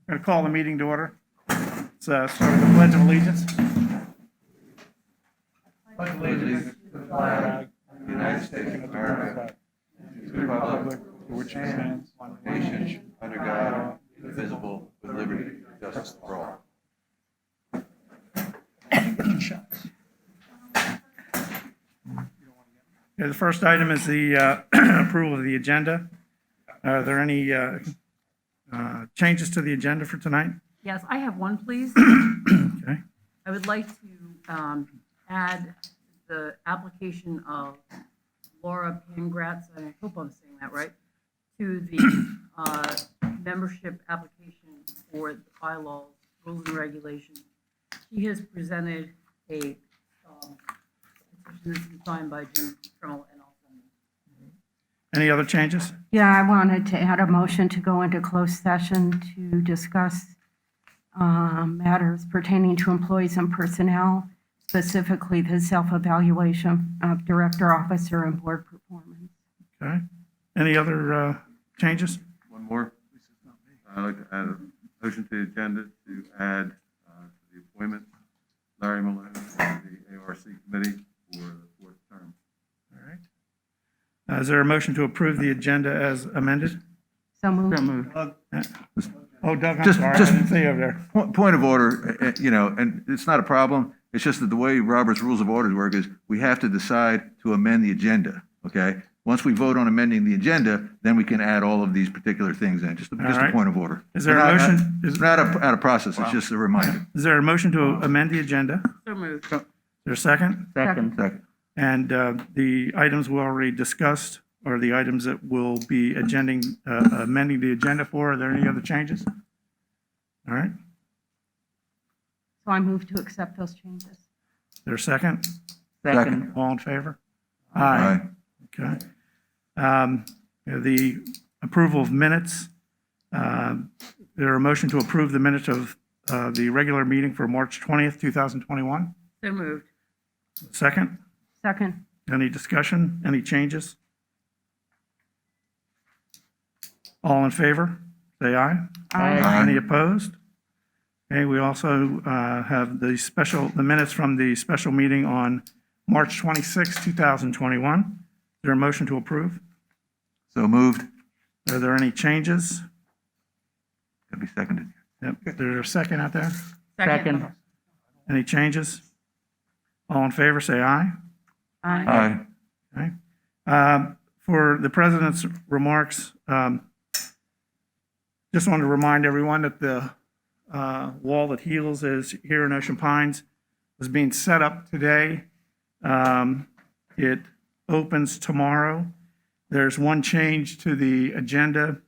Going to call the meeting to order. Let's start with the Pledge of Allegiance. Pledge allegiance to the flag of the United States of America, to the republic for which it stands, one nation, under God, indivisible, with liberty and justice for all. Okay, the first item is the approval of the agenda. Are there any changes to the agenda for tonight? Yes, I have one, please. Okay. I would like to add the application of Lora Pangratz, and I hope I'm saying that right, to the membership application for the bylaws, rules and regulations. She has presented a petition that's been signed by Jim Perrone and also me. Any other changes? Yeah, I wanted to add a motion to go into closed session to discuss matters pertaining to employees and personnel, specifically the self-evaluation of director, officer, and board performance. Okay. Any other changes? One more. I'd like to add a motion to the agenda to add to the appointment Larry Malone to the ARC committee for the fourth term. All right. Is there a motion to approve the agenda as amended? So moved. Oh, Doug, I'm Just- sorry. I didn't see you over there. Point of order, and it's not a problem. It's just that the way Robert's Rules of Orders work is we have to decide to amend the agenda, okay? Once we vote on amending the agenda, then we can add all of these particular things in. Just a right. point of order. Is there a motion? It's not out of process. It's just a reminder. Is there a motion to amend the agenda? Is So moved. there a second? Second. And the items we already discussed are the items that will be amending the agenda for. Are there any other changes? All right. So I move to accept those changes. Is there a second? Second. All in favor? Aye. Okay. The approval of minutes. There a motion to approve the minutes of the regular meeting for March 20th, 2021. So moved. Second? Second. Any discussion? Any changes? All in favor? Say aye. Aye. Any opposed? Okay, we also have the minutes from the special meeting on March 26, 2021. Is there a motion to approve? So moved. Are there any changes? Could be seconded. Yep. Is there a second out there? Second. Any changes? All in favor, say aye. Aye. Aye. Okay. For the president's remarks, just want to remind everyone that the wall that heals is here in Ocean Pines is being set up today. It opens tomorrow. There's one change to the agenda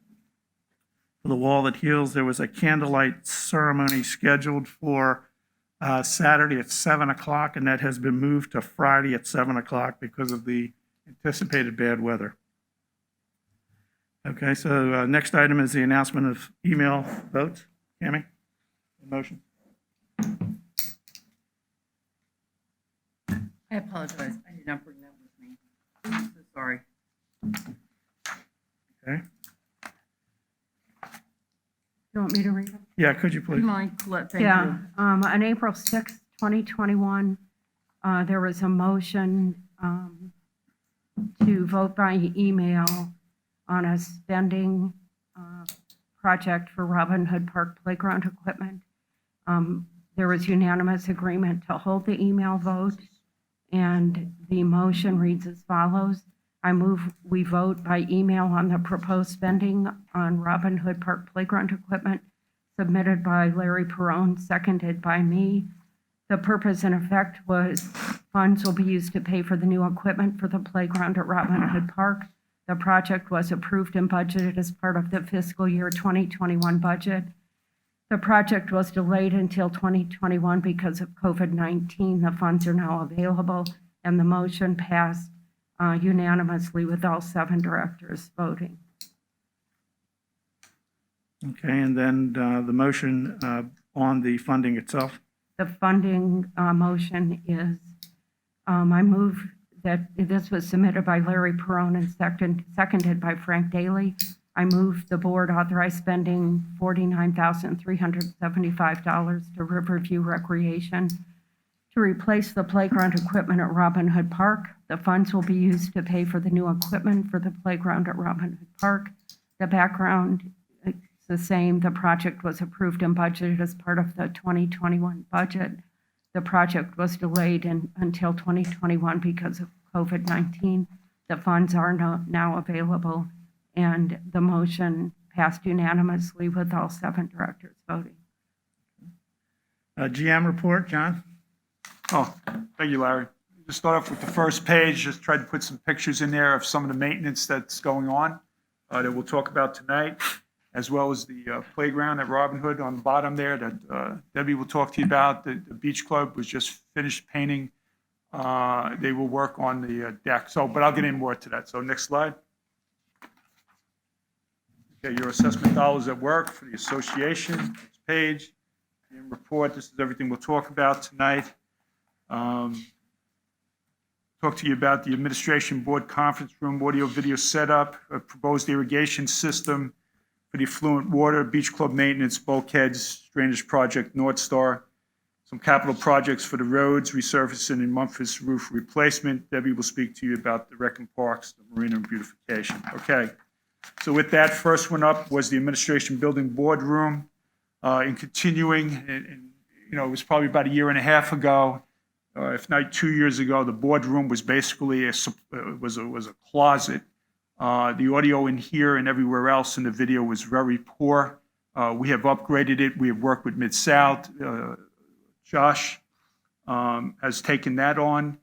for the wall that heals. There was a candlelight ceremony scheduled for Saturday at 7 o'clock, and that has been moved to Friday at 7 o'clock because of the anticipated bad weather. Okay, so next item is the announcement of email votes. Cammie, motion. I apologize. I did not bring that with me. I'm so sorry. Okay. You want me to read them? Yeah, could you Do please? you mind, Colette? Thank Yeah. you. On April 6, 2021, there was a motion to vote by email on a spending project for Robin Hood Park playground equipment. There was unanimous agreement to hold the email vote, and the motion reads as follows. I move we vote by email on the proposed spending on Robin Hood Park playground equipment submitted by Larry Perrone, seconded by me. The purpose and effect was funds will be used to pay for the new equipment for the playground at Robin Hood Park. The project was approved and budgeted as part of the fiscal year 2021 budget. The project was delayed until 2021 because of COVID-19. The funds are now available, and the motion passed unanimously with all 7 directors voting. Okay, and then the motion on the funding itself. The funding motion is, I move that this was submitted by Larry Perrone and seconded by Frank Daly. I move the board authorize spending $49,375 to Riverview Recreation to replace the playground equipment at Robin Hood Park. The funds will be used to pay for the new equipment for the playground at Robin Hood Park. The background is the same. The project was approved and budgeted as part of the 2021 budget. The project was delayed until 2021 because of COVID-19. The funds are now available, and the motion passed unanimously with all 7 directors voting. GM report, John? Oh, thank you, Larry. Just start off with the first page, just tried to put some pictures in there of some of the maintenance that's going on that we'll talk about tonight, as well as the playground at Robin Hood on the bottom there that Debbie will talk to you about. The beach club was just finished painting. They will work on the deck. But I'll get in more to that. So next slide. Okay, your assessment dollars at work for the association. Next page. GM report. This is everything we'll talk about tonight. Talk to you about the administration board conference room, audio video setup, a proposed irrigation system for the affluent water, beach club maintenance, bulkheads, drainage project, North Star, some capital projects for the roads, resurfacing and Mumford's roof replacement. Debbie will speak to you about the rec and parks, the marina and beautification. Okay. So with that, first one up was the administration building boardroom. In continuing, and it was probably about a year and a half ago, if not 2 years ago, the boardroom was basically a closet. The audio in here and everywhere else in the video was very poor. We have upgraded it. We have worked with Mid-South. Josh has taken that on.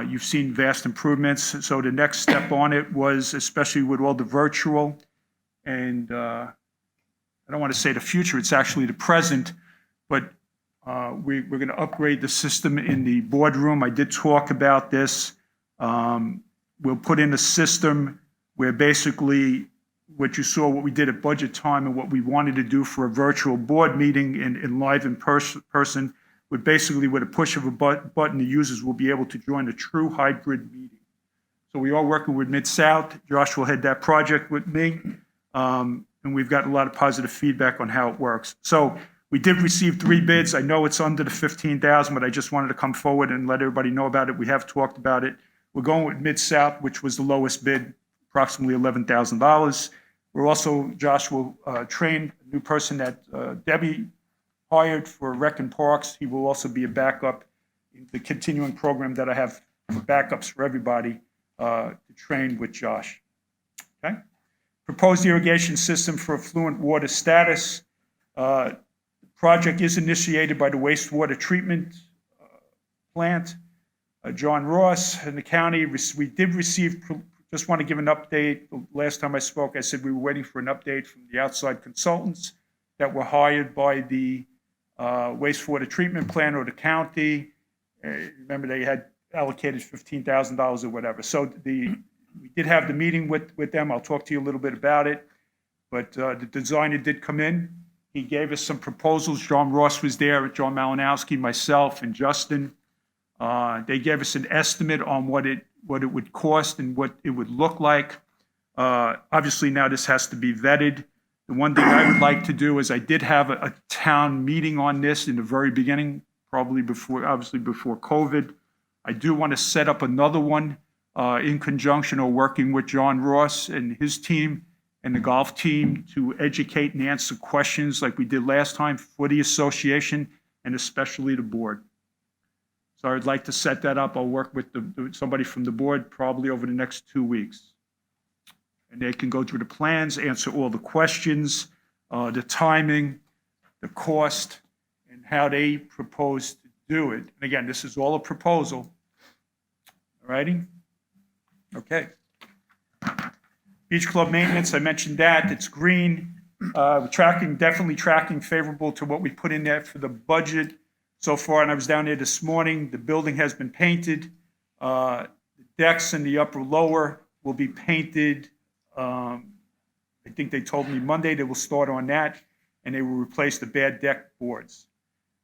You've seen vast improvements. So the next step on it was, especially with all the virtual, and I don't want to say the future, it's actually the present, but we're going to upgrade the system in the boardroom. I did talk about this. We'll put in a system where basically what you saw, what we did at budget time and what we wanted to do for a virtual board meeting in live in person would basically, with a push of a button, the users will be able to join a true hybrid meeting. So we are working with Mid-South. Josh will head that project with me. And we've got a lot of positive feedback on how it works. So we did receive 3 bids. I know it's under the $15,000, but I just wanted to come forward and let everybody know about it. We have talked about it. We're going with Mid-South, which was the lowest bid, approximately $11,000. We're also, Josh will train a new person that Debbie hired for Rec and Parks. He will also be a backup in the continuing program that I have for backups for everybody to train with Josh. Okay. Proposed irrigation system for affluent water status. Project is initiated by the wastewater treatment plant. John Ross and the county, we did receive, just want to give an update. The last time I spoke, I said we were waiting for an update from the outside consultants that were hired by the wastewater treatment plant or the county. Remember, they had allocated $15,000 or whatever. So we did have the meeting with them. I'll talk to you a little bit about it. But the designer did come in. He gave us some proposals. John Ross was there, John Malinowski, myself, and Justin. They gave us an estimate on what it would cost and what it would look like. Obviously, now this has to be vetted. The one thing I would like to do is I did have a town meeting on this in the very beginning, probably before COVID. I do want to set up another one in conjunction or working with John Ross and his team and the golf team to educate and answer questions like we did last time for the association and especially the board. So I'd like to set that up. I'll work with somebody from the board probably over the next 2 weeks. And they can go through the plans, answer all the questions, the timing, the cost, and how they propose to do it. And again, this is all a proposal. All righty? Okay. Beach club maintenance, I mentioned that. It's green. We're definitely tracking favorable to what we put in there for the budget so far. And I was down there this morning. The building has been painted. The decks in the upper lower will be painted. I think they told me Monday they will start on that, and they will replace the bad deck boards.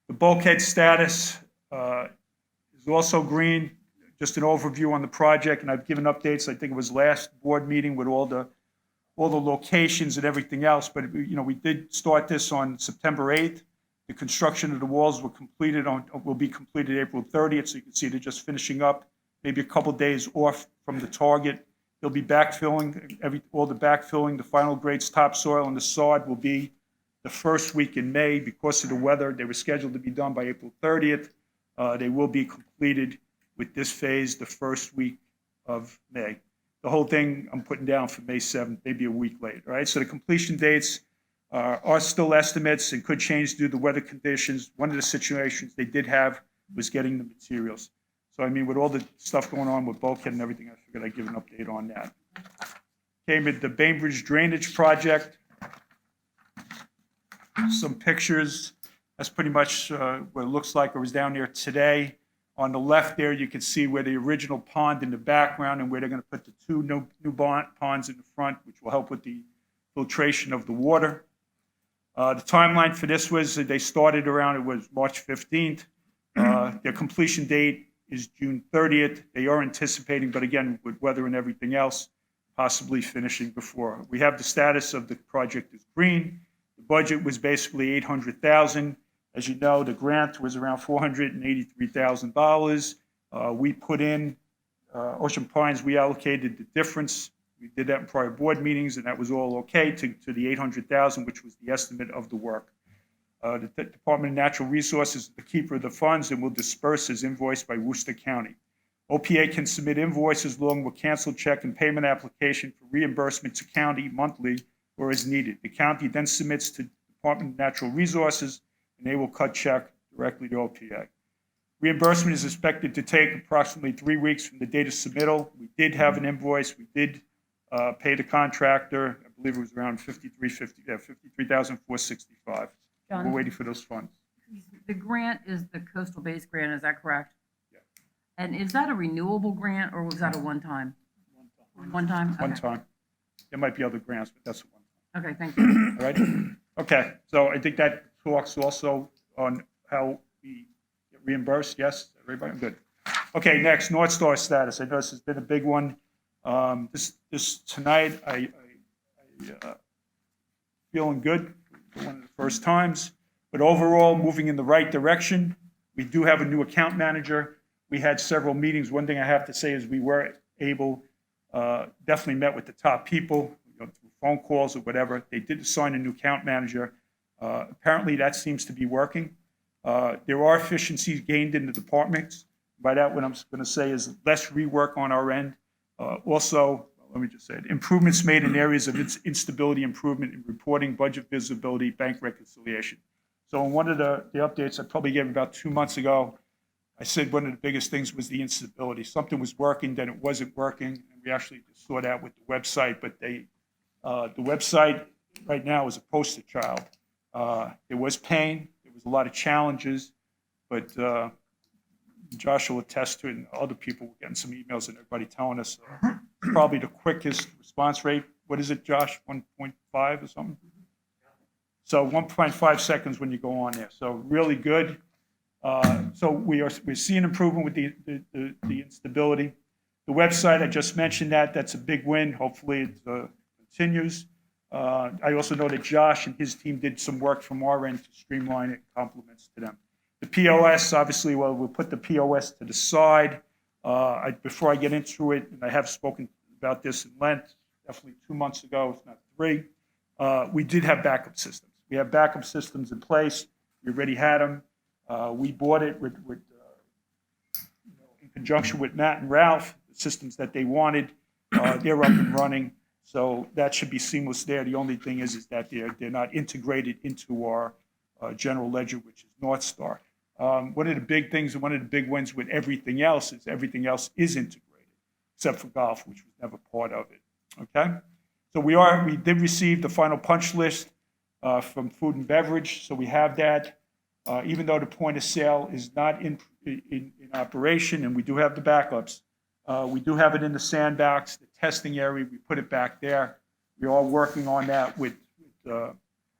The bulkhead status is also green. Just an overview on the project, and I've given updates. I think it was last board meeting with all the all the locations and everything else, but, you know, we did start this on September 8th. The construction of the walls will be completed April 30th, so you can see they're just finishing up, maybe a couple days off from the target. They'll be backfilling, all the backfilling, the final grades, topsoil, and the sod will be the first week in May. Because of the weather, they were scheduled to be done by April 30th. They will be completed with this phase the first week of May. The whole thing I'm putting down for May 7th, maybe a week later, all right? So the completion dates are still estimates and could change due to weather conditions. One of the situations they did have was getting the materials. So, I mean, with all the stuff going on with bulkhead and everything, I figured I'd give an update on that. Came with the Bainbridge drainage project. Some pictures. That's pretty much what it looks like. I was down there today. On the left there, you can see where the original pond in the background and where they're going to put the two new ponds in the front, which will help with the filtration of the water. The timeline for this was they started around, it was March 15th. Their completion date is June 30th. They are anticipating, but again, with weather and everything else, possibly finishing before. We have the status of the project is green. The budget was basically $800,000. As you know, the grant was around $483,000. We put in, Ocean Pines, we allocated the difference. We did that in prior board meetings, and that was all okay to the $800,000, which was the estimate of the work. The Department of Natural Resources is the keeper of the funds and will disperse as invoiced by Worcester County. OPA can submit invoices along with canceled check and payment application for reimbursement to county monthly or as needed. The county then submits to the Department of Natural Resources, and they will cut check directly to OPA. Reimbursement is expected to take approximately 3 weeks from the date of submittal. We did have an invoice. We did pay the contractor. I believe it was around $53,465. We're John, waiting for those funds. the grant is the coastal base grant, is that correct? Yeah. And is that a renewable grant or was that a one-time? One-time? One Okay. time. There might be other grants, but that's one. Okay, thank you. All right? Okay, so I think that talks also on how we get reimbursed. Yes, everybody? Good. Okay, next, North Star status. I know this has been a big one. This tonight, I feeling good for one of the first times, but overall moving in the right direction. We do have a new account manager. We had several meetings. One thing I have to say is we were able, definitely met with the top people, through phone calls or whatever. They did assign a new account manager. Apparently that seems to be working. There are efficiencies gained in the departments. By that, what I'm going to say is less rework on our end. Also, let me just say it, improvements made in areas of instability, improvement in reporting, budget visibility, bank reconciliation. So in one of the updates I probably gave about 2 months ago, I said one of the biggest things was the instability. Something was working, then it wasn't working, and we actually saw that with the website, but the website right now is a poster child. There was pain, there was a lot of challenges, but Josh will attest to it, and other people were getting some emails and everybody telling us probably the quickest response rate. What is it, Josh? 1.5 or something? So 1.5 seconds when you go on there. So really good. So we're seeing improvement with the instability. The website, I just mentioned that's a big win. Hopefully it continues. I also know that Josh and his team did some work from our end to streamline it, compliments to them. The POS, obviously, well, we'll put the POS to the side. Before I get into it, and I have spoken about this in Lent, definitely 2 months ago, if not 3, we did have backup systems. We have backup systems in place. We already had them. We bought it in conjunction with Matt and Ralph, the systems that they wanted. They're up and running, so that should be seamless there. The only thing is that they're not integrated into our general ledger, which is North Star. One of the big things and one of the big wins with everything else is integrated, except for golf, which was never part of it. Okay, so we did receive the final punch list from food and beverage, so we have that. Even though the point of sale is not in operation, and we do have the backups, we do have it in the sandbox, the testing area. We put it back there. We are working on that with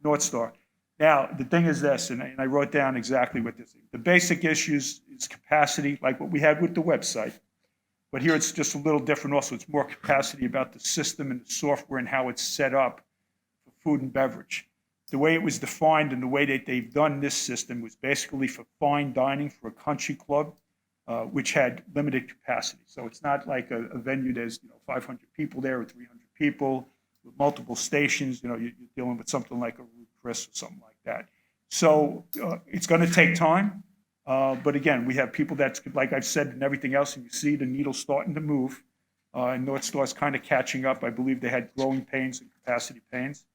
North Star. Now, the thing is this, and I wrote down exactly what this is. The basic issues is capacity, like what we had with the website. But here it's just a little different also. It's more capacity about the system and the software and how it's set up for food and beverage. The way it was defined and the way that they've done this system was basically for fine dining for a country club, which had limited capacity. So it's not like a venue there's 500 people there or 300 people with multiple stations. You're dealing with something like a Ruth Chris or something like that. So it's going to take time. But again, we have people that's, like I've said and everything else, and you see the needle starting to move. And North Star is kind of catching up. I believe they had growing pains and capacity pains.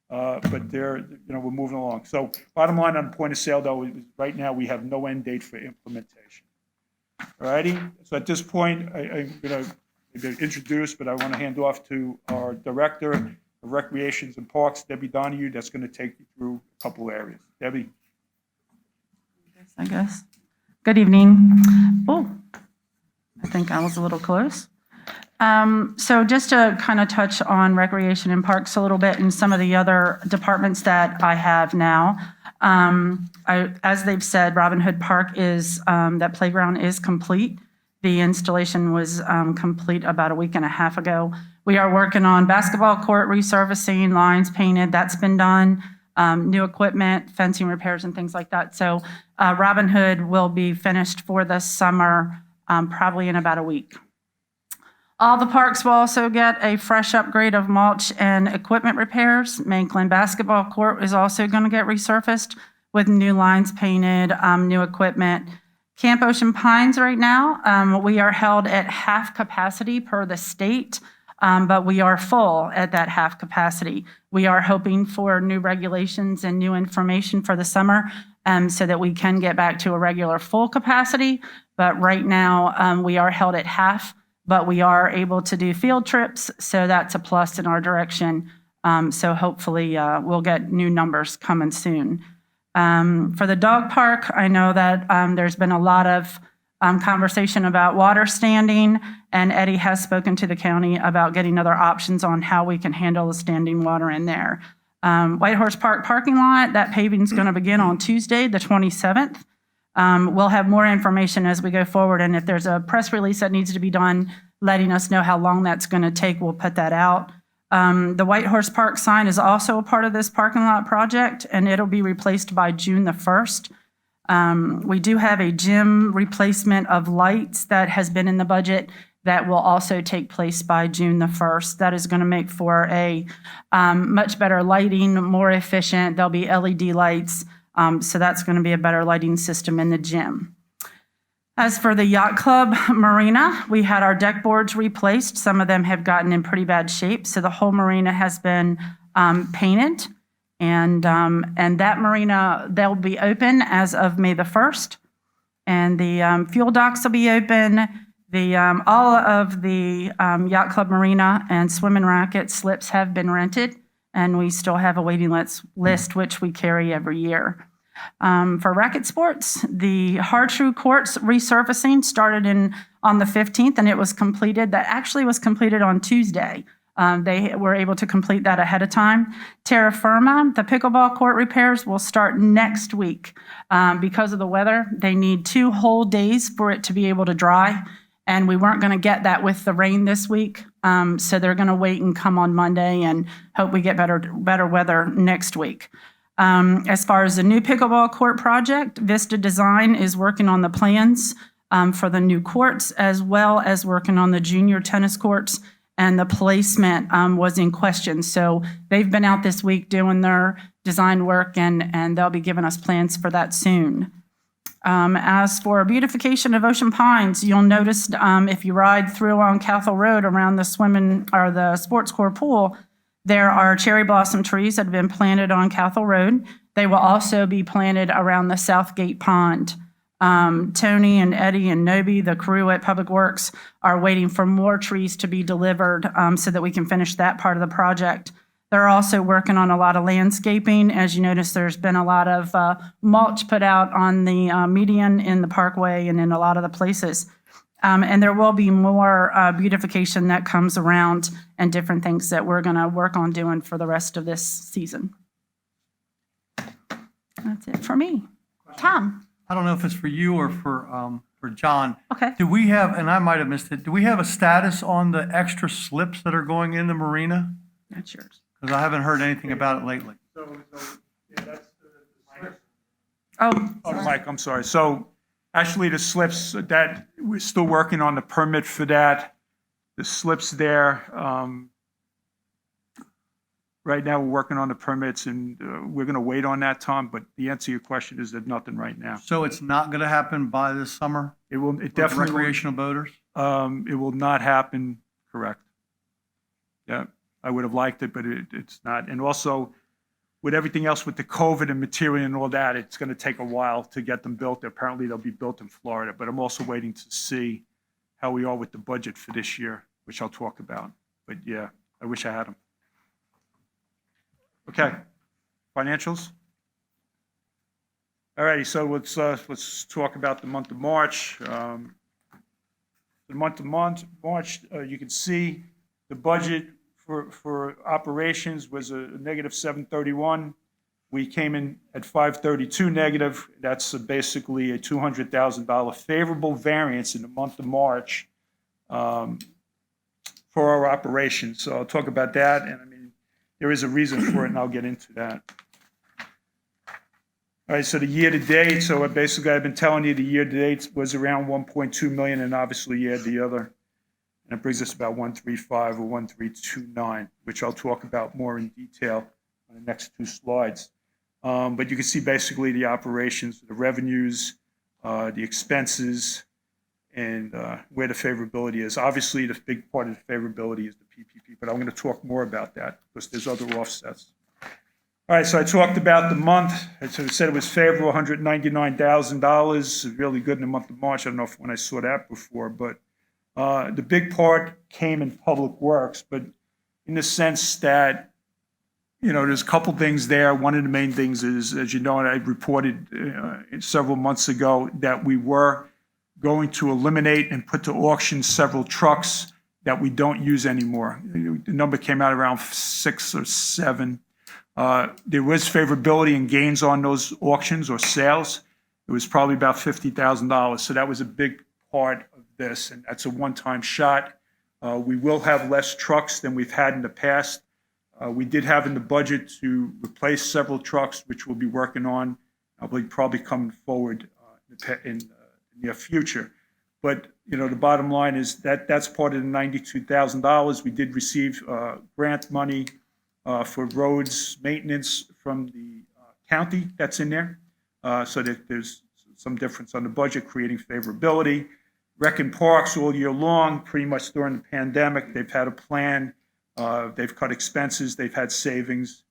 But we're moving along. So bottom line on point of sale, though, is right now we have no end date for implementation. All righty. So at this point, I'm going to introduce, but I want to hand off to our Director of Recreations and Parks, Debbie Donahue, that's going to take you through a couple areas. Debbie. I guess. Good evening. Oh, I think I was a little close. So just to kind of touch on recreation and parks a little bit and some of the other departments that I have now. As they've said, Robin Hood Park is, that playground is complete. The installation was complete about a week and a half ago. We are working on basketball court resurfacing, lines painted, that's been done. New equipment, fencing repairs and things like that. So Robin Hood will be finished for the summer, probably in about a week. All the parks will also get a fresh upgrade of mulch and equipment repairs. Mainland basketball court is also going to get resurfaced with new lines painted, new equipment. Camp Ocean Pines right now, we are held at half capacity per the state, but we are full at that half capacity. We are hoping for new regulations and new information for the summer so that we can get back to a regular full capacity. But right now, we are held at half. But we are able to do field trips, so that's a plus in our direction. So hopefully we'll get new numbers coming soon. For the dog park, I know that there's been a lot of conversation about water standing, and Eddie has spoken to the county about getting other options on how we can handle the standing water in there. White Horse Park parking lot, that paving is going to begin on Tuesday, the 27th. We'll have more information as we go forward, and if there's a press release that needs to be done, letting us know how long that's going to take, we'll put that out. The White Horse Park sign is also a part of this parking lot project, and it'll be replaced by June the 1st. We do have a gym replacement of lights that has been in the budget that will also take place by June the 1st. That is going to make for a much better lighting, more efficient. There'll be LED lights. So that's going to be a better lighting system in the gym. As for the yacht club marina, we had our deck boards replaced. Some of them have gotten in pretty bad shape. So the whole marina has been painted. And that marina, they'll be open as of May the 1st. And the fuel docks will be open. All of the yacht club marina and swim and racket slips have been rented. And we still have a waiting list, which we carry every year. For racket sports, the Hartrue Courts resurfacing started on the 15th, and it was completed. That actually was completed on Tuesday. They were able to complete that ahead of time. Terra Firma, the pickleball court repairs will start next week. Because of the weather, they need 2 whole days for it to be able to dry. And we weren't going to get that with the rain this week. So they're going to wait and come on Monday and hope we get better weather next week. As far as the new pickleball court project, Vista Design is working on the plans for the new courts, as well as working on the junior tennis courts, and the placement was in question. So they've been out this week doing their design work, and they'll be giving us plans for that soon. As for beautification of Ocean Pines, you'll notice if you ride through on Cathal Road around the the sports core pool, there are cherry blossom trees that have been planted on Cathal Road. They will also be planted around the Southgate Pond. Tony and Eddie and Nobi, the crew at Public Works, are waiting for more trees to be delivered so that we can finish that part of the project. They're also working on a lot of landscaping. As you notice, there's been a lot of mulch put out on the median in the parkway and in a lot of the places. And there will be more beautification that comes around and different things that we're going to work on doing for the rest of this season. That's it for me. Tom? I don't know if it's for you or for for John. Okay. Do we have, and I might have missed it, do we have a status on the extra slips that are going in the marina? That's yours. Because I haven't heard anything about it lately. Yeah, that's Oh, Oh, Mike, I'm sorry. So actually, the slips, that, we're still working on the permit for that. The slips there, right now, we're working on the permits, and we're going to wait on that, Tom, but the answer to your question is there's nothing right now. So it's not going to happen by this summer? It will, it for definitely, recreational boaters? it will not happen, correct. Yeah, I would have liked it, but it's not. And also, with everything else with the COVID and material and all that, it's going to take a while to get them built. Apparently, they'll be built in Florida, but I'm also waiting to see how we are with the budget for this year, which I'll talk about. But yeah, I wish I had them. Okay, financials. All righty, so let's talk about the month of March. The month of March, you can see the budget for operations was a negative 731. We came in at 532 negative. That's basically a $200,000 favorable variance in the month of March for our operations. So I'll talk about that, and I mean, there is a reason for it, and I'll get into that. All right, so the year-to-date, so basically I've been telling you the year-to-date was around 1.2 million, and obviously you add the other, and it brings us about 135 or 1329, which I'll talk about more in detail on the next two slides. But you can see basically the operations, the revenues, the expenses, and where the favorability is. Obviously, the big part of the favorability is the PPP, but I'm going to talk more about that because there's other offsets. All right, so I talked about the month. So I said it was favorable, $199,000, really good in the month of March. I don't know when I saw that before, but the big part came in public works, but in the sense that, you know, there's a couple things there. One of the main things is, as you know, and I reported several months ago that we were going to eliminate and put to auction several trucks that we don't use anymore. The number came out around 6 or 7. There was favorability and gains on those auctions or sales. It was probably about $50,000. So that was a big part of this, and that's a one-time shot. We will have less trucks than we've had in the past. We did have in the budget to replace several trucks, which we'll be working on, probably coming forward in the near future. But, you know, the bottom line is that that's part of the $92,000. We did receive grant money for roads maintenance from the county that's in there. So that there's some difference on the budget, creating favorability. Rec and Parks all year long, pretty much during the pandemic, they've had a plan. They've cut expenses, they've had savings,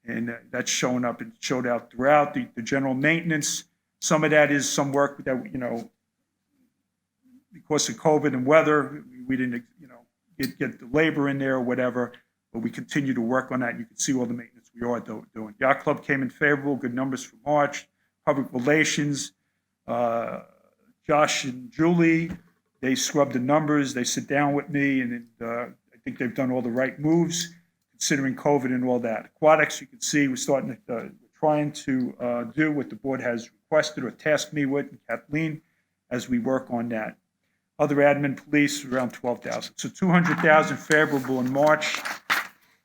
and that's showing up and showed out throughout the general maintenance. Some of that is some work that, you know, because of COVID and weather, we didn't, you know, get the labor in there or whatever, but we continue to work on that. And you can see all the maintenance we are doing. Yacht Club came in favorable, good numbers for March. Public Relations, Josh and Julie, they scrubbed the numbers. They sit down with me, and I think they've done all the right moves, considering COVID and all that. Aquatics, you can see we're trying to do what the board has requested or tasked me with, and Kathleen, as we work on that. Other admin, police, around 12,000. So 200,000 favorable in March.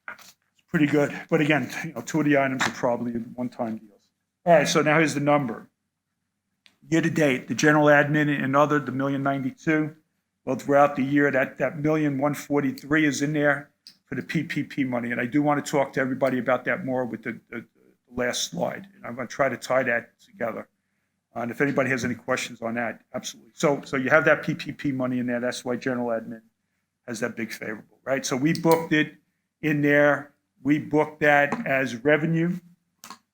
It's pretty good. But again, you know, two of the items are probably one-time deals. All right, so now here's the number. Year to date, the general admin and other, the $1,092,000. Well, throughout the year, that $1,143,000 is in there for the PPP money. And I do want to talk to everybody about that more with the last slide. And I'm going to try to tie that together. And if anybody has any questions on that, absolutely. So you have that PPP money in there. That's why general admin has that big favorable, right? So we booked it in there. We booked that as revenue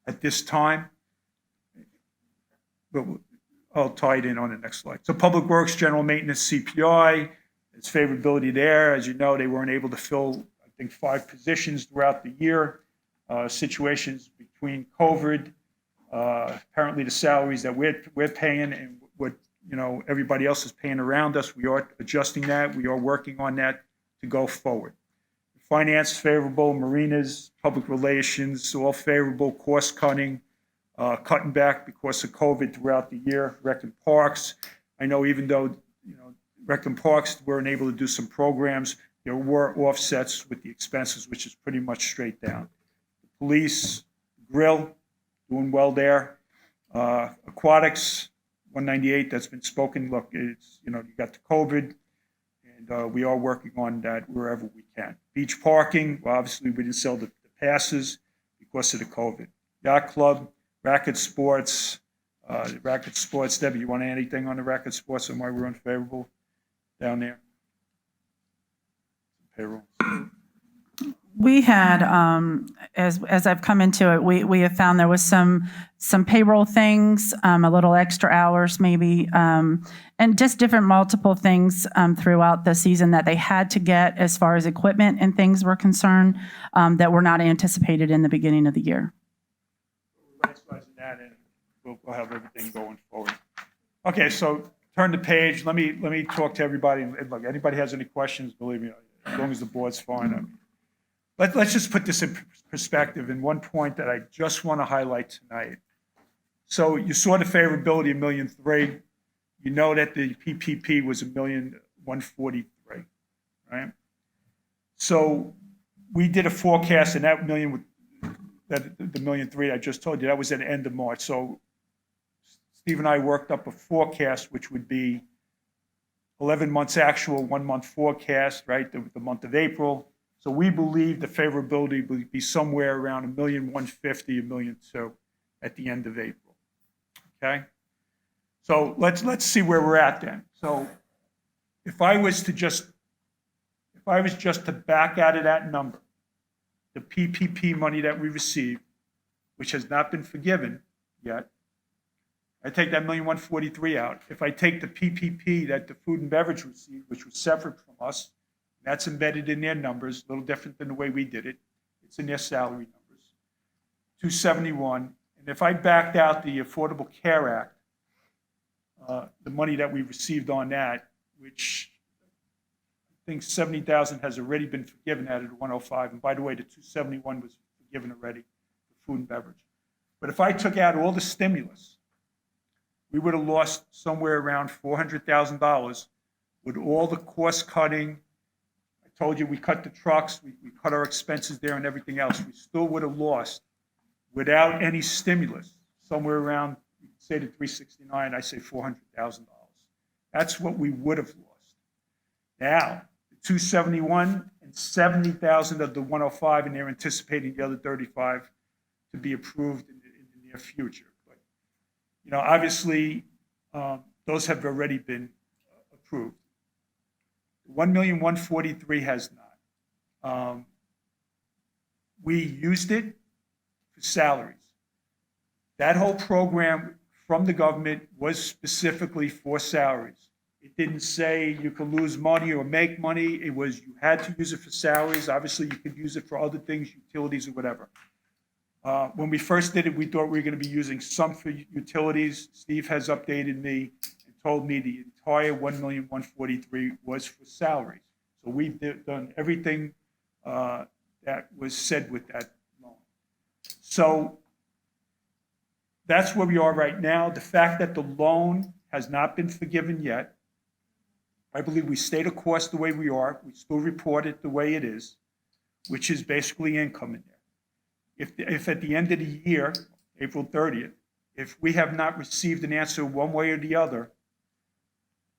at this time. But I'll tie it in on the next slide. So Public Works, General Maintenance, CPI, there's favorability there. As you know, they weren't able to fill, I think, 5 positions throughout the year. Situations between COVID, apparently the salaries that we're paying and what, you know, everybody else is paying around us, we are adjusting that. We are working on that to go forward. Finance, favorable. Marinas, Public Relations, all favorable. Cost cutting. Cutting back because of COVID throughout the year. Rec and Parks, I know even though, Rec and Parks weren't able to do some programs, there were offsets with the expenses, which is pretty much straight down. Police, grill, doing well there. Aquatics, 198, that's been spoken. Look, it's, you got the COVID, and we are working on that wherever we can. Beach parking, well, obviously we didn't sell the passes because of the COVID. Yacht club, racket sports, Debbie, you want to add anything on the racket sports and why we're unfavorable down there? Payroll. We had, as I've come into it, we have found there was some payroll things, a little extra hours maybe, and just different multiple things throughout the season that they had to get as far as equipment and things were concerned that were not anticipated in the beginning of the year. We're right-sizing that, and we'll have everything going forward. Okay, so turn the page. Let me talk to everybody. And look, anybody has any questions, believe me, as long as the board's fine. Let's just put this in perspective. And one point that I just want to highlight tonight. So you saw the favorability of $1.3 million. You know that the PPP was $1,143,000, right? So we did a forecast, and that the $1.3 million I just told you, that was at the end of March. So Steve and I worked up a forecast, which would be 11 months actual, 1 month forecast, right? The month of April. So we believe the favorability will be somewhere around $1,150,000, $1.2 million at the end of April. Okay? So let's see where we're at then. So if I was just to back out of that number, the PPP money that we received, which has not been forgiven yet, I take that $1,143,000 out. If I take the PPP that the food and beverage received, which was separate from us, that's embedded in their numbers, a little different than the way we did it. It's in their salary numbers. 271. And if I backed out the Affordable Care Act, the money that we received on that, which I think 70,000 has already been forgiven out of the 105. And by the way, the 271 was forgiven already for food and beverage. But if I took out all the stimulus, we would have lost somewhere around $400,000 with all the cost cutting. I told you we cut the trucks, we cut our expenses there and everything else. We still would have lost without any stimulus, somewhere around, you could say to 369, I say $400,000. That's what we would have lost. Now, the 271 and 70,000 of the 105, and they're anticipating the other 35 to be approved in the near future. But, obviously, those have already been approved. 1,143,000 has not. We used it for salaries. That whole program from the government was specifically for salaries. It didn't say you could lose money or make money. It was you had to use it for salaries. Obviously, you could use it for other things, utilities or whatever. When we first did it, we thought we were going to be using some for utilities. Steve has updated me and told me the entire $1,143,000 was for salaries. So we've done everything that was said with that loan. So that's where we are right now. The fact that the loan has not been forgiven yet, I believe we stayed a course the way we are. We still report it the way it is, which is basically income in there. If at the end of the year, April 30th, if we have not received an answer one way or the other,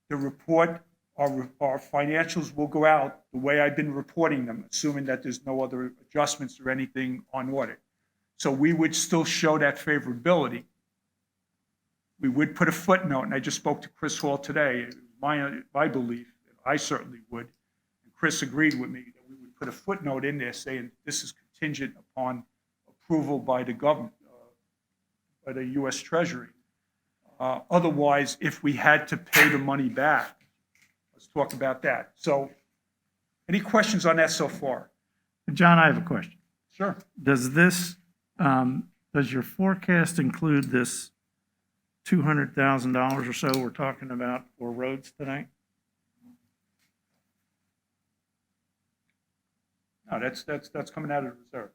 the report, our financials will go out the way I've been reporting them, assuming that there's no other adjustments or anything on audit. So we would still show that favorability. We would put a footnote, and I just spoke to Chris Hall today. My belief, I certainly would, and Chris agreed with me, that we would put a footnote in there saying this is contingent upon approval by the government, by the U.S. Treasury. Otherwise, if we had to pay the money back, let's talk about that. So any questions on that so far? John, I have a question. Sure. Does your forecast include this $200,000 or so we're talking about for roads tonight? No, that's coming out of the reserve.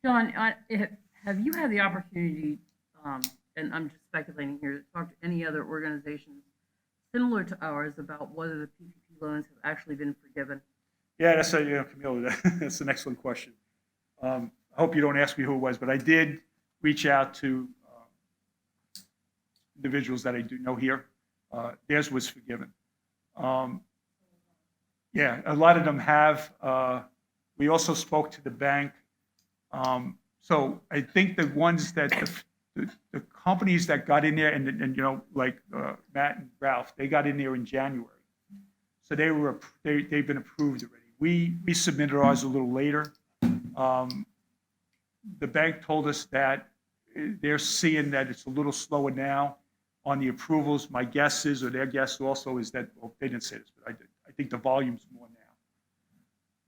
John, have you had the opportunity, and I'm just speculating here, to talk to any other organizations similar to ours about whether the PPP loans have actually been forgiven? Yeah, that's a, Camille, that's an excellent question. I hope you don't ask me who it was, but I did reach out to individuals that I do know here. Theirs was forgiven. Yeah, a lot of them have. We also spoke to the bank. So I think the ones that the companies that got in there and like Matt and Ralph, they got in there in January. So they've been approved already. We submitted ours a little later. The bank told us that they're seeing that it's a little slower now on the approvals. My guess is, or their guess also is that, well, they didn't say this, but I think the volume's more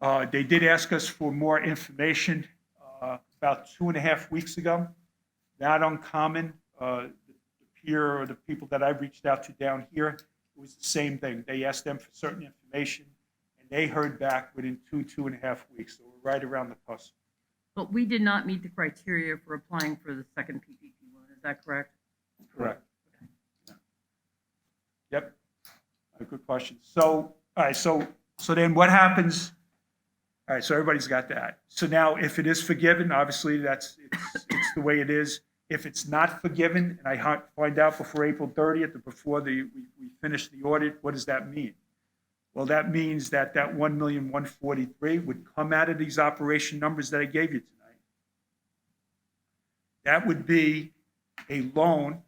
now. They did ask us for more information about 2.5 weeks ago. Not uncommon. The peer or the people that I've reached out to down here, it was the same thing. They asked them for certain information, and they heard back within 2.5 weeks. So we're right around the cusp. But we did not meet the criteria for applying for the second PPP loan, is that correct? Correct. Yeah. Yep. Good question. So, all right, so then what happens? All right, so everybody's got that. So now if it is forgiven, obviously it's the way it is. If it's not forgiven, and I find out before April 30th or before we finish the audit, what does that mean? Well, that means that $1,143,000 would come out of these operation numbers that I gave you tonight. That would be a loan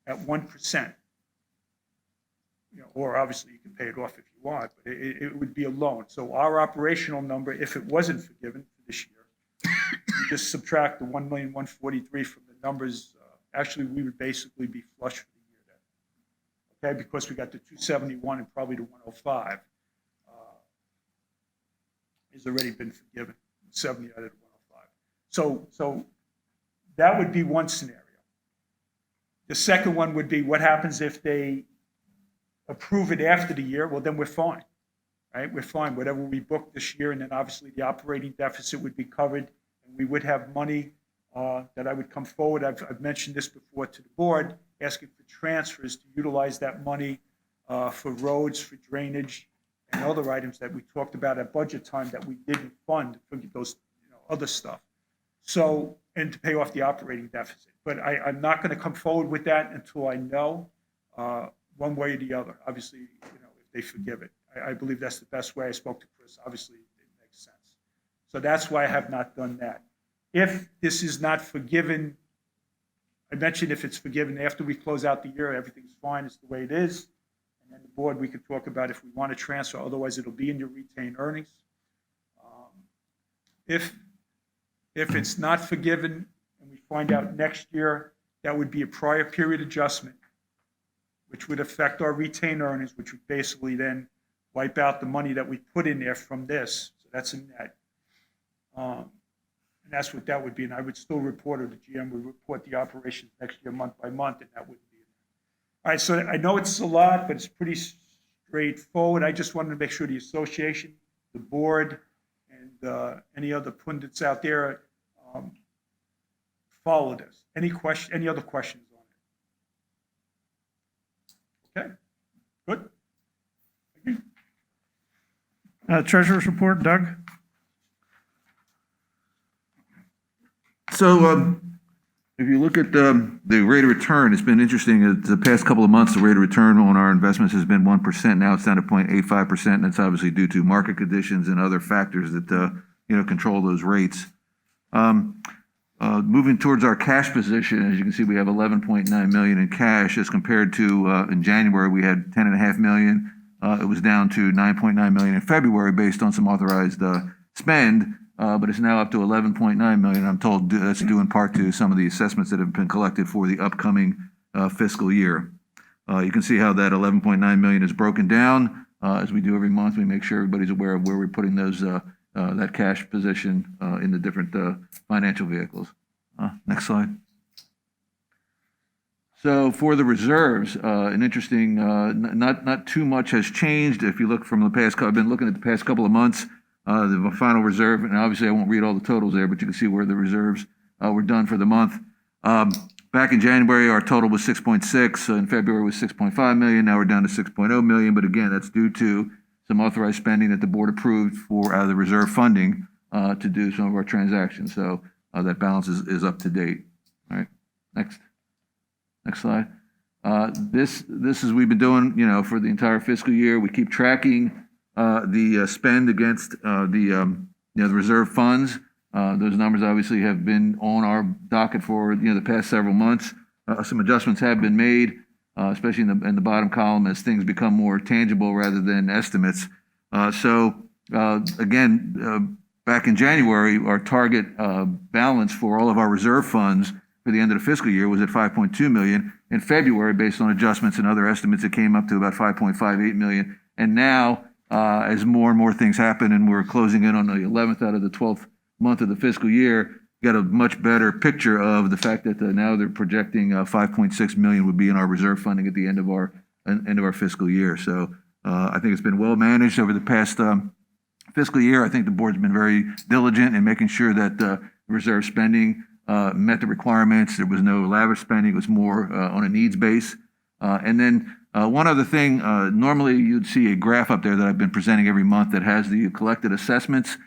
at 1%. Or obviously you can pay it off if you want, but it would be a loan. So our operational number, if it wasn't forgiven for this year, just subtract the $1,143,000 from the numbers. Actually, we would basically be flush for the year then. Okay, because we got the 271 and probably the 105 has already been forgiven, 70 out of the 105. So that would be one scenario. The second one would be what happens if they approve it after the year? Well, then we're fine, right? We're fine. Whatever we book this year, and then obviously the operating deficit would be covered, and we would have money that I would come forward. I've mentioned this before to the board, asking for transfers to utilize that money for roads, for drainage, and other items that we talked about at budget time that we didn't fund for those other stuff. So, and to pay off the operating deficit. But I'm not going to come forward with that until I know one way or the other. Obviously, if they forgive it. I believe that's the best way. I spoke to Chris. Obviously, it makes sense. So that's why I have not done that. If this is not forgiven, I mentioned if it's forgiven after we close out the year, everything's fine. It's the way it is. And then the board, we could talk about if we want to transfer. Otherwise, it'll be in your retained earnings. If it's not forgiven and we find out next year, that would be a prior period adjustment, which would affect our retained earnings, which would basically then wipe out the money that we put in there from this. So that's a net. And that's what that would be. And I would still report, or the GM would report the operations next year, month by month, and that wouldn't be in there. All right, so I know it's a lot, but it's pretty straightforward. I just wanted to make sure the association, the board, and any other pundits out there follow this. Any other questions on it? Okay, good. Thank you. Treasurer's report, Doug? So if you look at the rate of return, it's been interesting. The past couple of months, the rate of return on our investments has been 1%. Now it's down to 0.85%. And that's obviously due to market conditions and other factors that control those rates. Moving towards our cash position, as you can see, we have 11.9 million in cash as compared to in January we had 10.5 million. It was down to 9.9 million in February based on some authorized spend. But it's now up to 11.9 million. I'm told that's due in part to some of the assessments that have been collected for the upcoming fiscal year. You can see how that 11.9 million is broken down. As we do every month, we make sure everybody's aware of where we're putting those that cash position in the different financial vehicles. Next slide. So for the reserves, an interesting, not too much has changed. If you look from the past, I've been looking at the past couple of months. The final reserve, and obviously I won't read all the totals there, but you can see where the reserves were done for the month. Back in January, our total was 6.6. In February was 6.5 million. Now we're down to 6.0 million. But again, that's due to some authorized spending that the board approved for out of the reserve funding to do some of our transactions. So that balance is up to date. All right, next slide. This is we've been doing, for the entire fiscal year. We keep tracking the spend against the reserve funds. Those numbers obviously have been on our docket for the past several months. Some adjustments have been made, especially in the bottom column as things become more tangible rather than estimates. Again, back in January, our target balance for all of our reserve funds for the end of the fiscal year was at 5.2 million. In February, based on adjustments and other estimates, it came up to about 5.58 million. And now, as more and more things happen and we're closing in on the 11th out of the 12th month of the fiscal year, got a much better picture of the fact that now they're projecting 5.6 million would be in our reserve funding at the end of our fiscal year. So I think it's been well managed over the past fiscal year. I think the board's been very diligent in making sure that reserve spending met the requirements. There was no lavish spending. It was more on a needs base. And then one other thing, normally you'd see a graph up there that I've been presenting every month that has the collected assessments.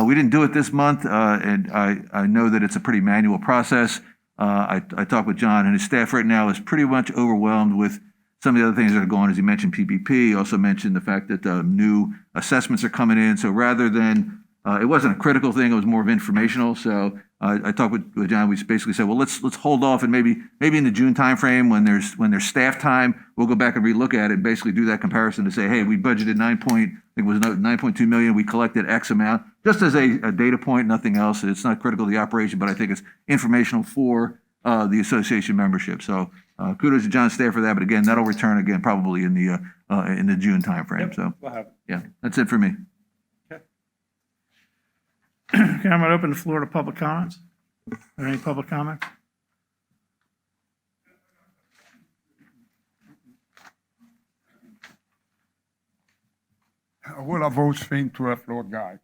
We didn't do it this month, and I know that it's a pretty manual process. I talked with John, and his staff right now is pretty much overwhelmed with some of the other things that are going on. As he mentioned, PPP, also mentioned the fact that new assessments are coming in. So rather than, it wasn't a critical thing, it was more of informational. So I talked with John. We basically said, well, let's hold off, and maybe in the June timeframe when there's staff time, we'll go back and relook at it and basically do that comparison to say, hey, we budgeted 9.2 million. We collected X amount, just as a data point, nothing else. It's not critical to the operation, but I think it's informational for the association membership. So kudos to John's staff for that. But again, that'll return again probably in the June timeframe. Yep, So we'll have it. yeah, that's it for me. Okay, I'm going to open the floor to public comments. Are there any public comments? Well, I've always been to a floor guy.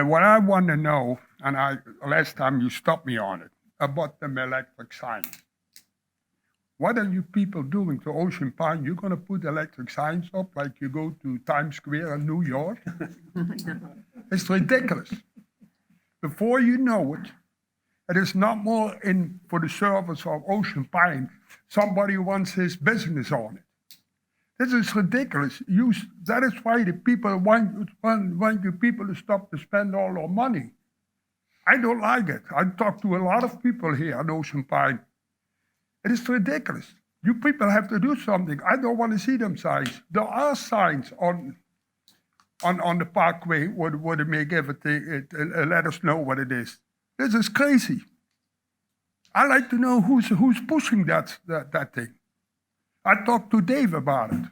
What I want to know, and last time you stopped me on it, about them electric signs. What are you people doing to Ocean Park? You're going to put electric signs up like you go to Times Square in New York? It's ridiculous. Before you know it, it is not more in for the service of Ocean Pine. Somebody wants his business on it. This is ridiculous. That is why the people want you people to stop to spend all our money. I don't like it. I talk to a lot of people here on Ocean Pine. It is ridiculous. You people have to do something. I don't want to see them signs. There are signs on the parkway where they may give it, let us know what it is. This is crazy. I like to know who's pushing that thing. I talked to Dave about it.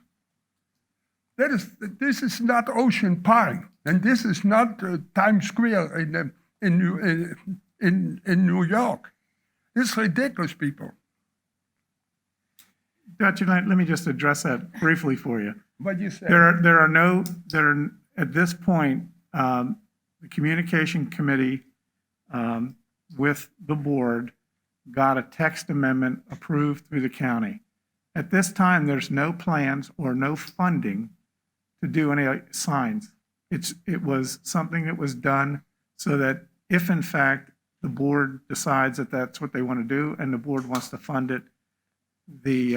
This is not Ocean Pine, and this is not Times Square in New York. This is ridiculous, people. Dutch, let me just address that briefly for you. What you said. At this point, the communication committee with the board got a text amendment approved through the county. At this time, there's no plans or no funding to do any signs. It was something that was done so that if in fact the board decides that that's what they want to do and the board wants to fund it, the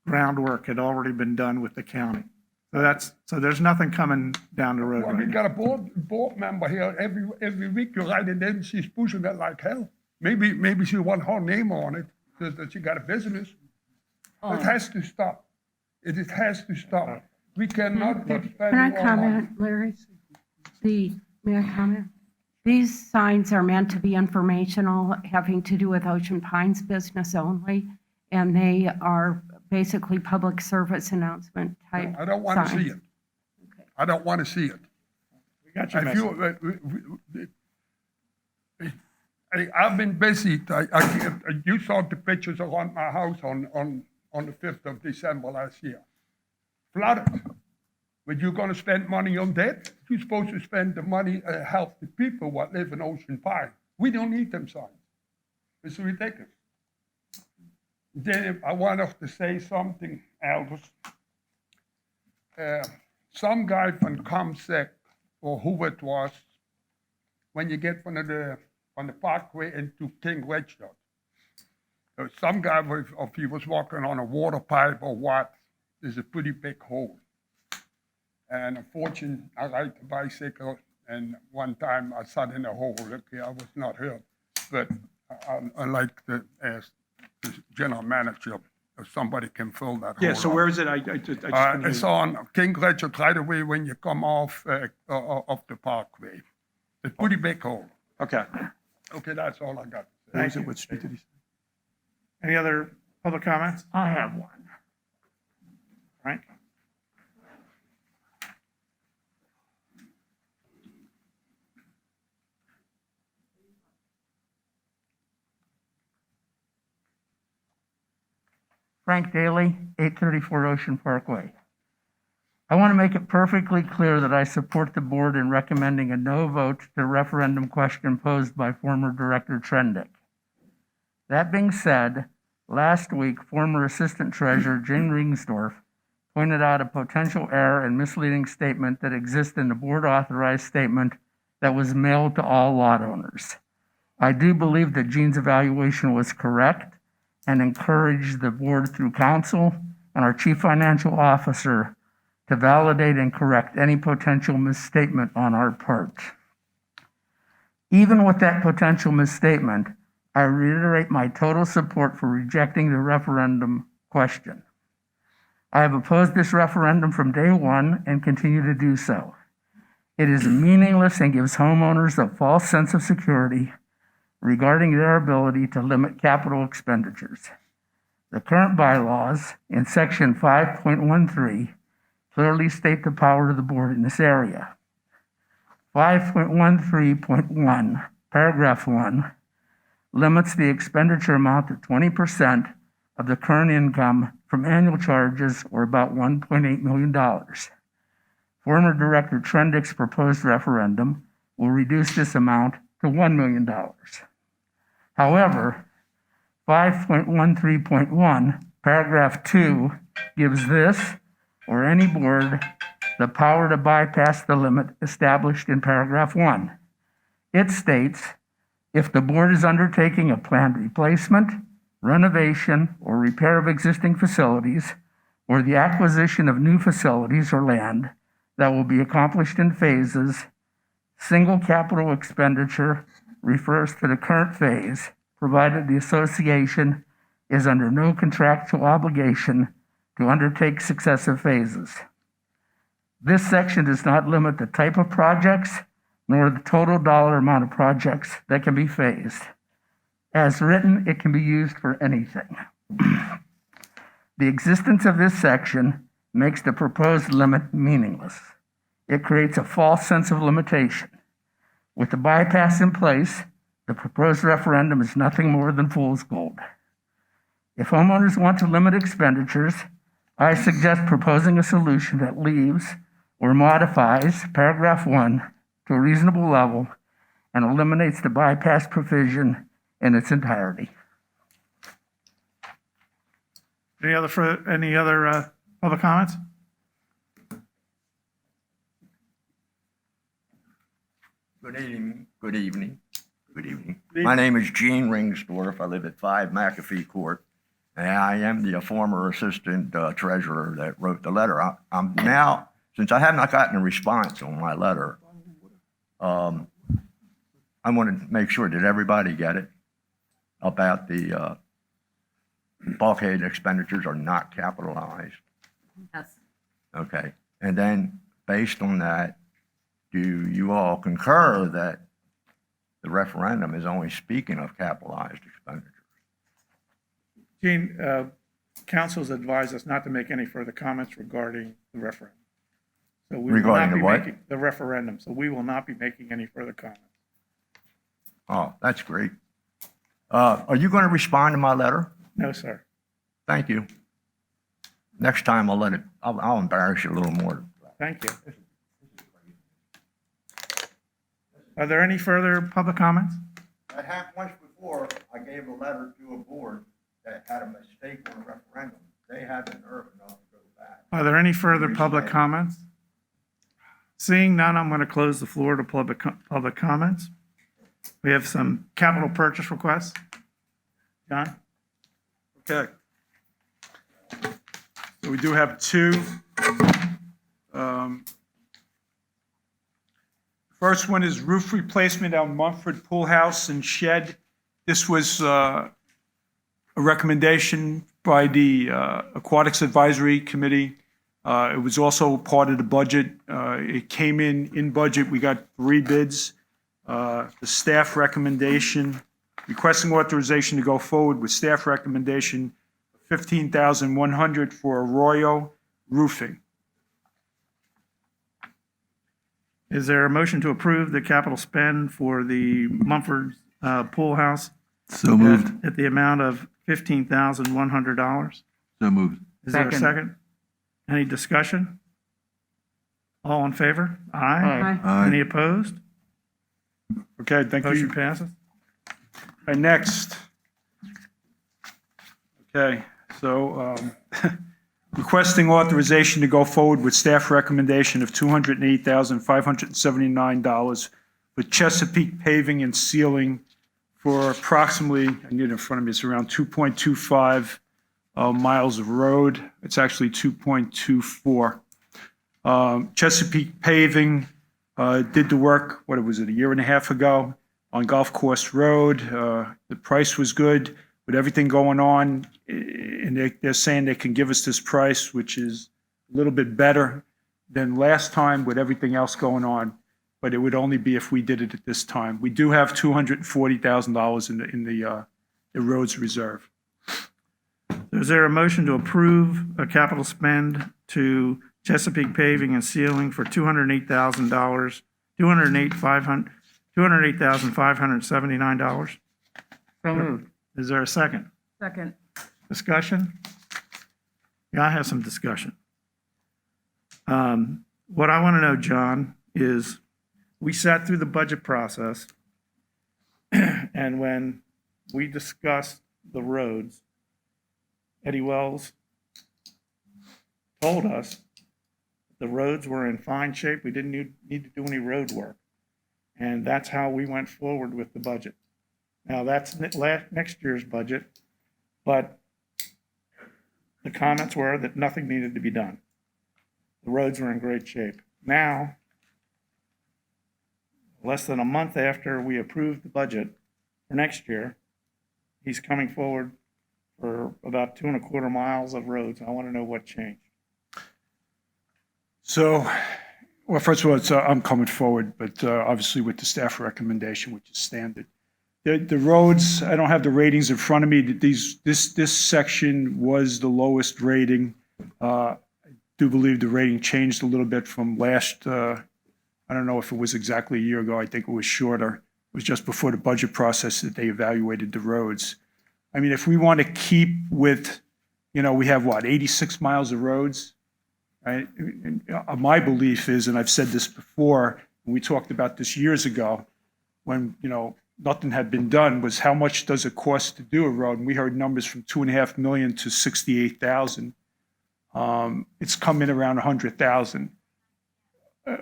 groundwork had already been done with the county. So there's nothing coming down the road. Well, we got a board member here every week. You write it in, she's pushing it like hell. Maybe she want her name on it, that she got a business. It has to stop. It has to stop. We cannot keep spending Can I our money. comment, Larry? May I comment? These signs are meant to be informational, having to do with Ocean Pines business only, and they are basically public service announcement type I don't want to signs. see it. I don't want to see it. We got your message. I've been busy. You saw the pictures around my house on the 5th of December last year. Flooded. But you're gonna spend money on that? You're supposed to spend the money, help the people what live in Ocean Park. We don't need them signs. It's ridiculous. Then I wanted to say something else. Some guy from Comsec, or who it was, when you get from the Parkway into King Richard, some guy, if he was walking on a water pipe or what, there's a pretty big hole. And unfortunately, I ride a bicycle, and one time I sat in a hole. Okay, I was not hurt, but I like to ask the general manager if somebody can fill that hole. Yeah, so up. where is it? I just couldn't hear It's you. on King Richard right away when you come off the Parkway. It's a pretty big hole. Okay. Okay, that's all I got. Where is it? What street did he say? Any other public comments? I have one. Frank? Frank Daly, 834 Ocean Parkway. I want to make it perfectly clear that I support the board in recommending a no vote to the referendum question posed by former Director Trendick. That being said, last week, former Assistant Treasurer Jane Ringsdorf pointed out a potential error and misleading statement that exists in the board authorized statement that was mailed to all lot owners. I do believe that Jean's evaluation was correct and encourage the board through counsel and our chief financial officer to validate and correct any potential misstatement on our part. Even with that potential misstatement, I reiterate my total support for rejecting the referendum question. I have opposed this referendum from day one and continue to do so. It is meaningless and gives homeowners a false sense of security regarding their ability to limit capital expenditures. The current bylaws in section 5.13 clearly state the power of the board in this area. 5.13.1, paragraph 1, limits the expenditure amount to 20% of the current income from annual charges, or about $1.8 million. Former Director Trendick's proposed referendum will reduce this amount to $1 million. However, 5.13.1, paragraph 2, gives this or any board the power to bypass the limit established in paragraph 1. It states, if the board is undertaking a planned replacement, renovation, or repair of existing facilities, or the acquisition of new facilities or land that will be accomplished in phases, single capital expenditure refers to the current phase, provided the association is under no contractual obligation to undertake successive phases. This section does not limit the type of projects nor the total dollar amount of projects that can be phased. As written, it can be used for anything. The existence of this section makes the proposed limit meaningless. It creates a false sense of limitation. With the bypass in place, the proposed referendum is nothing more than fool's gold. If homeowners want to limit expenditures, I suggest proposing a solution that leaves or modifies paragraph 1 to a reasonable level and eliminates the bypass provision in its entirety. Any other public comments? Good evening. Good evening. Good evening. My name is Gene Ringsdorf. I live at 5 McAfee Court, and I am the former assistant treasurer that wrote the letter. I'm now, since I have not gotten a response on my letter, I want to make sure that everybody get it about the bulkhead expenditures are not capitalized. Yes. Okay. And then based on that, do you all concur that the referendum is only speaking of capitalized expenditures? Gene, council's advised us not to make any further comments regarding the referendum. So we will Regarding not the be what? making the referendum, so we will not be making any further comments. Oh, that's great. Are you going to respond to my letter? No, sir. Thank you. Next time I'll embarrass you a little more. Thank you. Are there any further public comments? That happened once before. I gave a letter to a board that had a mistake on a referendum. They had the nerve enough to go back. Are there any further public comments? Seeing none, I'm going to close the floor to public comments. We have some capital purchase requests. John? Okay. So we do have two. First one is roof replacement on Mumford Pool House and Shed. This was a recommendation by the Aquatics Advisory Committee. It was also part of the budget. It came in budget. We got 3 bids. The staff recommendation, requesting authorization to go forward with staff recommendation $15,100 for Arroyo Roofing. Is there a motion to approve the capital spend for the Mumford Pool House? So moved. At the amount of $15,100? So moved. Is there a Second. second? Any discussion? All in favor? Aye. Aye. Aye. Any opposed? Okay, thank Motion you. passes. All right, next. Okay, so requesting authorization to go forward with staff recommendation of $208,579 with Chesapeake Paving and Sealing for approximately, I need it in front of me, it's around 2.25 miles of road. It's actually 2.24. Chesapeake Paving did the work, what was it, a year and a half ago on Golf Course Road. The price was good with everything going on, and they're saying they can give us this price, which is a little bit better than last time with everything else going on, but it would only be if we did it at this time. We do have $240,000 in the roads reserve. Is there a motion to approve a capital spend to Chesapeake Paving and Sealing for $208,000, $208,579? So moved. Is there a second? Second. Discussion? Yeah, I have some discussion. What I want to know, John, is we sat through the budget process, and when we discussed the roads, Eddie Wells told us the roads were in fine shape. We didn't need to do any road work. And that's how we went forward with the budget. Now, that's next year's budget, but the comments were that nothing needed to be done. The roads were in great shape. Now, less than a month after we approved the budget for next year, he's coming forward for about 2.25 miles of roads. I want to know what changed. So, well, first of all, I'm coming forward, but obviously with the staff recommendation, which is standard. The roads, I don't have the ratings in front of me. This section was the lowest rating. I do believe the rating changed a little bit from last, I don't know if it was exactly a year ago. I think it was shorter. It was just before the budget process that they evaluated the roads. I mean, if we want to keep with, we have what, 86 miles of roads? Right? And my belief is, and I've said this before, and we talked about this years ago, when, nothing had been done, was how much does it cost to do a road? And we heard numbers from $2.5 million to $68,000. It's come in around $100,000.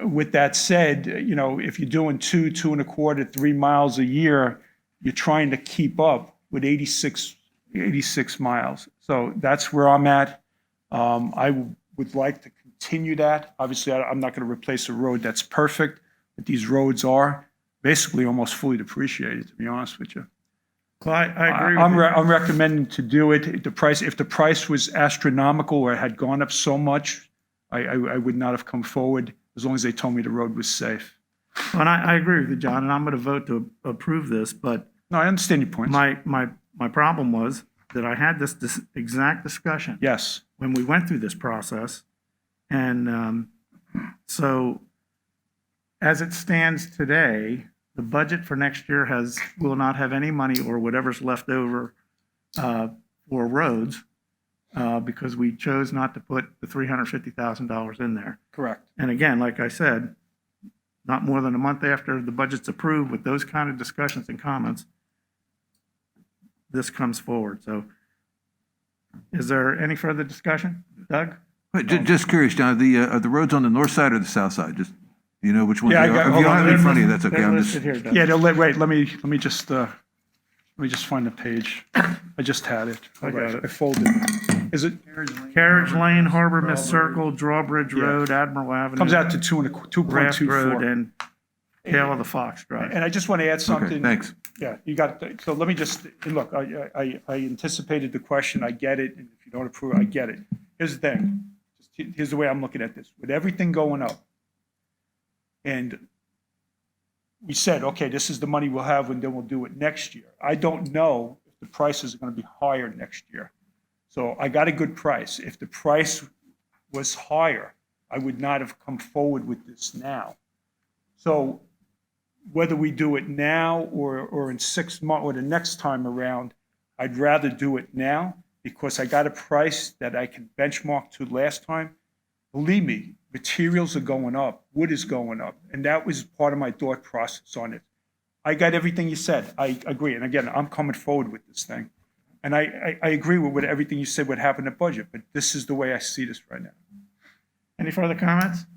With that said, if you're doing 2.25, 3 miles a year, you're trying to keep up with 86 miles. So that's where I'm at. I would like to continue that. Obviously, I'm not going to replace a road that's perfect, but these roads are basically almost fully depreciated, to be honest with you. Well, I agree with you. I'm recommending to do it. If the price was astronomical or had gone up so much, I would not have come forward as long as they told me the road was safe. And I agree with you, John, and I'm going to vote to approve this, but No, I understand your points. my problem was that I had this exact discussion Yes. when we went through this process. And so as it stands today, the budget for next year will not have any money or whatever's left over for roads. because we chose not to put the $350,000 in there. Correct. And again, like I said, not more than a month after the budget's approved with those kind of discussions and comments, this comes forward. So is there any further discussion? Doug? But just curious, John, are the roads on the north side or the south side? Just, do you know which ones Yeah, they I are? got- If hold you don't on, have it in they're front of you, that's okay. They're I'm listed just, here, Doug. Yeah, wait, let me just find the page. I just had it. I got it. I folded. Is it, Carriage Lane, Harbor Mist Circle, Drawbridge Yeah. Road, Admiral Avenue. comes out to Raft Road 2.24. and Tail of the Fox Drive. And I just want to add okay, something. thanks. Yeah, you got it. So let me just, and look, I anticipated the question, I get it, and if you don't approve, I get it. Here's the thing, here's the way I'm looking at this. With everything going up, and we said, okay, this is the money we'll have, and then we'll do it next year. I don't know if the prices are going to be higher next year. So I got a good price. If the price was higher, I would not have come forward with this now. So whether we do it now or in 6 months or the next time around, I'd rather do it now because I got a price that I can benchmark to last time. Believe me, materials are going up, wood is going up, and that was part of my thought process on it. I got everything you said. I agree. And again, I'm coming forward with this thing. And I agree with everything you said would happen in the budget, but this is the way I see this right now. Any further comments?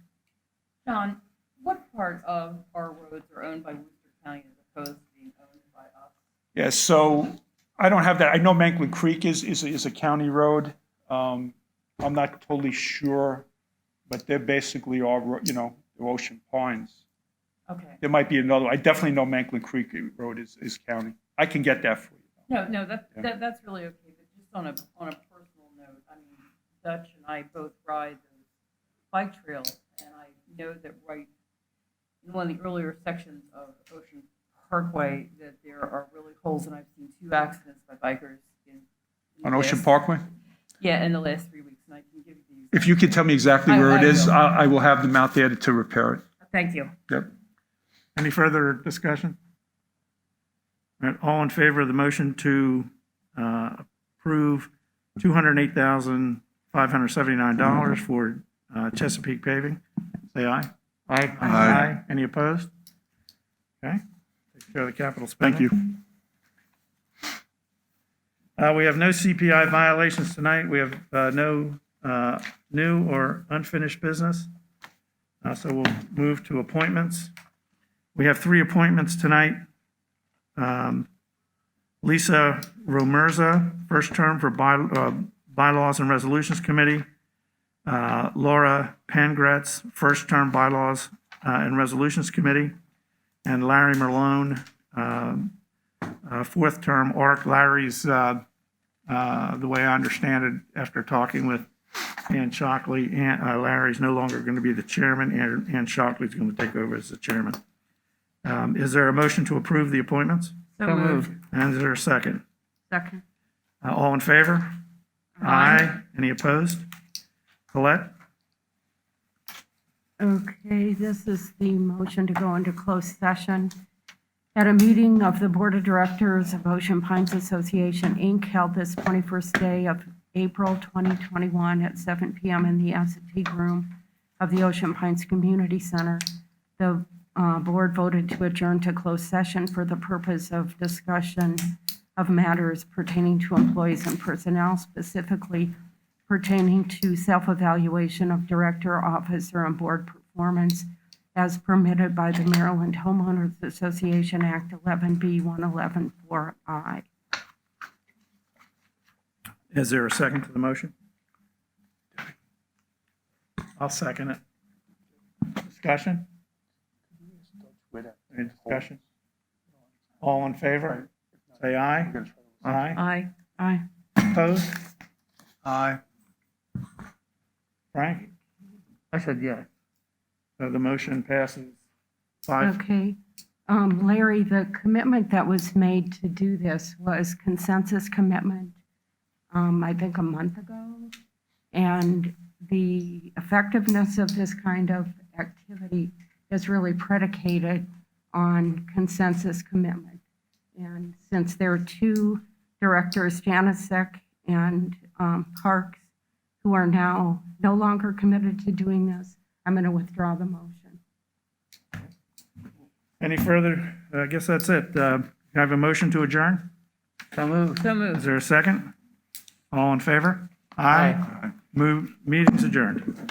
John, what part of our roads are owned by Worcester County as opposed to being owned by us? Yeah, so I don't have that. I know Manklin Creek is a county road. I'm not totally sure, but they're basically all, the Ocean Pines. Okay. There might be another. I definitely know Manklin Creek Road is county. I can get that for you. No, that's really okay, but just on a personal note, I mean, Dutch and I both ride those bike trails, and I know that right in one of the earlier sections of Ocean Parkway, that there are really holes, and I've seen 2 accidents by bikers in On the Ocean last- Parkway? Yeah, in the last 3 weeks, and I can give you these. If you can tell me exactly where it I is, will. I will have them out there to repair it. Thank you. Yep. Any further discussion? All right, all in favor of the motion to approve $208,579 for Chesapeake paving, say aye. Aye. Any opposed? Okay, take care of the capital Thank spending. you. We have no CPI violations tonight. We have no new or unfinished business. So we'll move to appointments. We have 3 appointments tonight. Lisa Romersa, first term for Bylaws and Resolutions Committee. Lora Pangratz, first term Bylaws and Resolutions Committee. And Larry Malone, 4th term ARC. Larry's, the way I understand it, after talking with Ann Shockley, Larry's no longer going to be the chairman. Ann Shockley's going to take over as the chairman. Is there a motion to approve the appointments? So moved. And is there a second? Second. All in favor? Aye. Any opposed? Colette? Okay, this is the motion to go into closed session. At a meeting of the Board of Directors of Ocean Pines Association, Inc., held this 21st day of April 2021 at 7 p.m. in the S&T room of the Ocean Pines Community Center, the board voted to adjourn to closed session for the purpose of discussion of matters pertaining to employees and personnel, specifically pertaining to self-evaluation of director, officer, and board performance as permitted by the Maryland Homeowners Association Act 11B 1114I. Is there a second to the motion? I'll second it. Discussion? Any discussion? All in favor? Say aye. Aye. Aye. Aye. Opposed? Aye. Frank? I said yes. So the motion passes 5. Okay. Larry, the commitment that was made to do this was consensus commitment, I think a month ago. And the effectiveness of this kind of activity is really predicated on consensus commitment. And since there are 2 directors, Janicek and parks who are now no longer committed to doing this, I'm going to withdraw the motion. Any further? I guess that's it. Can I have a motion to adjourn? So moved. Is there a second? All in favor? Aye. Meeting's adjourned.